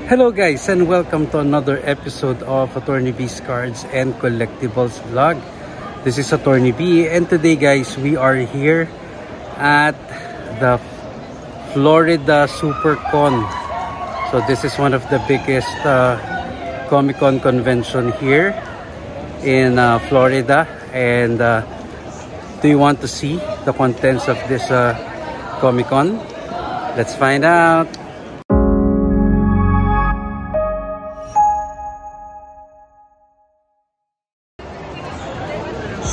Hello guys, and welcome to another episode of Attorney B's Cards and Collectibles vlog. This is Attorney B, and today guys, we are here at the Florida SuperCon. So this is one of the biggest Comic-Con convention here in Florida. And do you want to see the contents of this Comic-Con? Let's find out.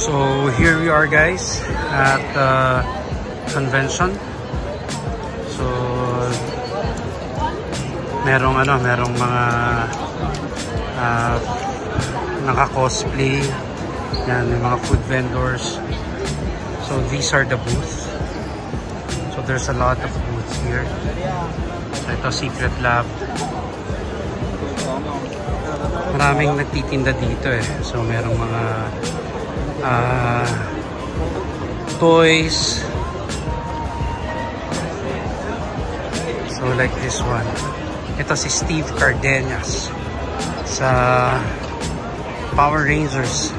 So here we are guys at the convention. So merong mga naka-cosplay. Yan, may mga food vendors. So these are the booths. So there's a lot of booths here. So ito Secret Lab. Maraming nagtitinda dito eh. So merong mga toys. So like this one. Ito si Steve Cardenas sa Power Rangers.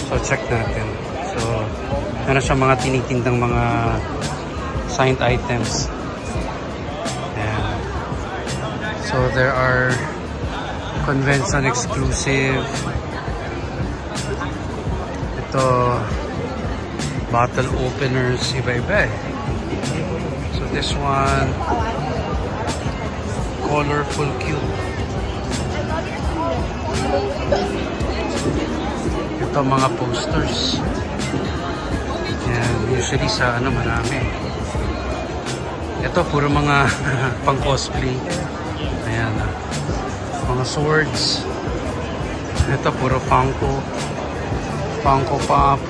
So check natin. So meron siya mga tinitindang mga signed items. Ayan. So there are convention exclusive. Ito, bottle openers, iba-iba eh. So this one, colorful cube. Ito mga posters. Yan, usually sa marami. Ito puro mga pang cosplay. Ayan, mga swords. Ito puro Funko Pop.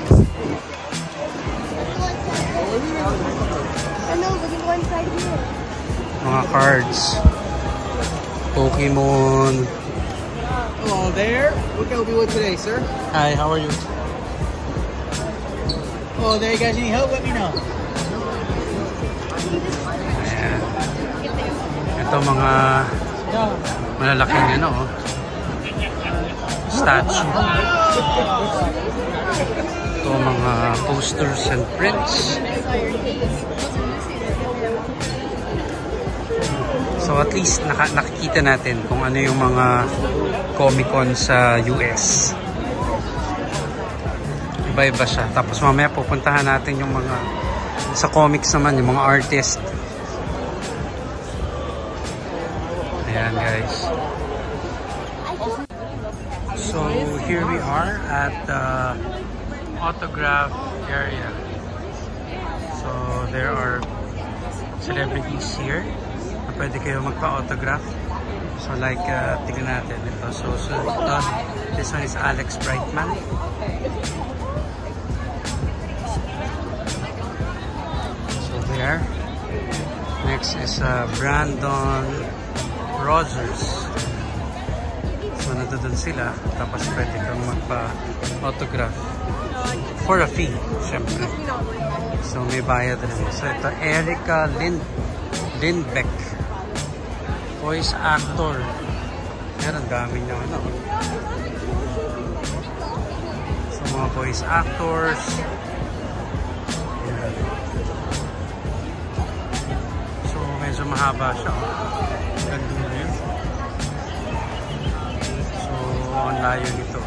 Mga cards. Pokemon. Hello there. What can I help you with today, sir? Hi, how are you? Hello there. You guys need help? Let me know. Ayan. Ito mga malalaking statue. Ito mga posters and prints. So at least nakikita natin kung ano yung mga Comic-Con sa US. Iba-iba siya. Tapos mamaya pupuntahan natin yung mga sa comics naman, yung mga artist. Ayan guys. So here we are at the autograph area. So there are celebrities here na pwede kayo magpa-autograph. So like tignan natin ito. So this one is Alex Brightman. So there. Next is Brandon Rogers. So nandun sila, tapos pwede kang magpa-autograph for a fee, syempre. So may bayad rin. So ito, Erica Lindbeck, voice actor. Meron dami niya So mga voice actors. Ayan. So medyo mahaba siya. Ganda na yun. Ang layo nito.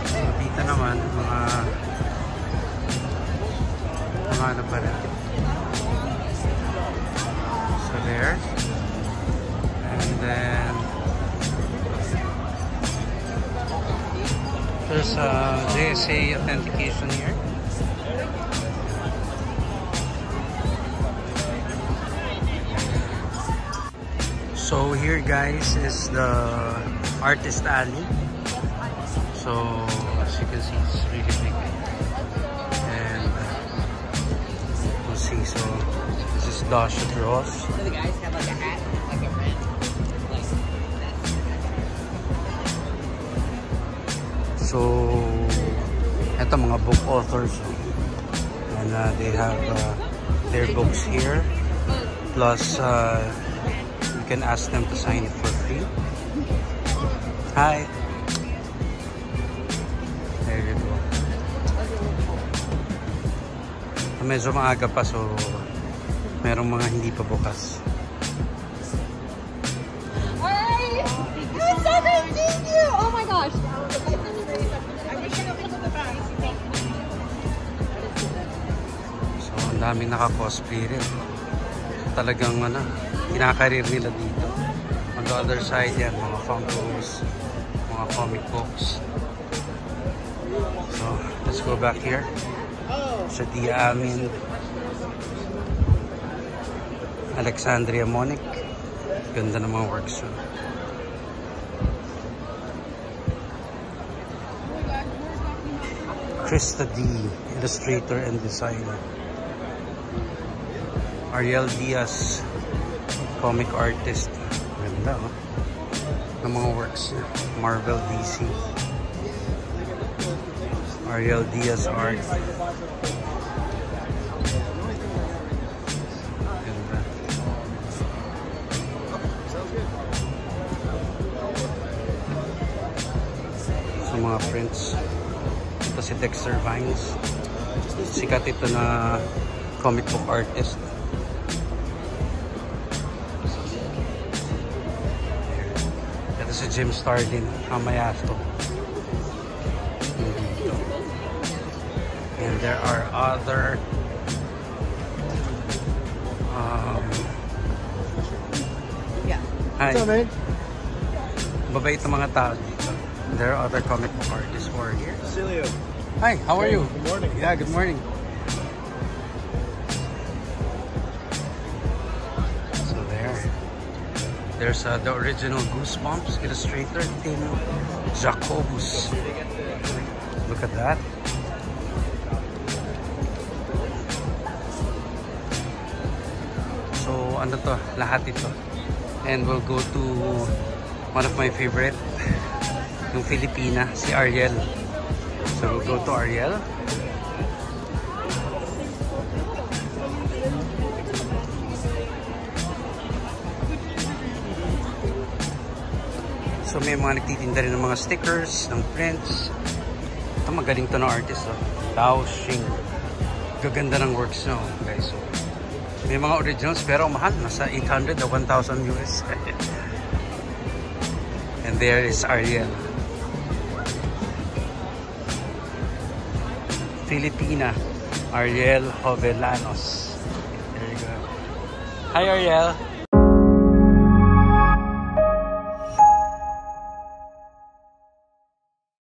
So dito naman mga ano pa rin. So there. And then there's a JSA authentication here. So here guys is the artist alley. So as you can see, it's really big. And we'll see. So this is Dasha Dross. So the guys have like a hat, like a red. So ito mga book authors. And they have their books here. Plus, you can ask them to sign it for free. Hi. There you go. Medyo maaga pa, so merong mga hindi pa bukas. Hi! It's so good seeing you! Oh my gosh! So, ang daming naka-cosplay rin. So, talagang kinakarir nila dito. On the other side yan, mga Funkos, mga comic books. So, let's go back here. Sa Tia Amin, Alexandria Monic. Ganda ng mga works. Krista D, illustrator and designer. Ariel Diaz, comic artist. Ganda, oh. Ng mga works niya. Marvel, DC. Ariel Diaz art. Ganda. Sa mga prints. Ito si Dexter Vines. Sikat ito na comic book artist. Ito si Jim Starlin, Amayato. And there are other Yeah. Hi. What's up, man? Babait ang mga tao dito. There are other comic book artists who are here. Cilio. Hi, how are you? Good morning. Yeah, good morning. So there's the original Goosebumps illustrator, Tim Jacobus. Look at that. So ano to, lahat ito. And we'll go to one of my favorite, yung Filipina, si Ariel. So we'll go to Ariel. So may mga nagtitinda rin ng mga stickers, ng prints. Ito magaling to na artist, oh. Tao Xing. Gaganda ng works nyo, guys. So, may mga originals pero mahal, nasa 800 o 1,000 US. And there is Ariel. Filipina, Ariel Jovellanos. There you go. Hi Ariel.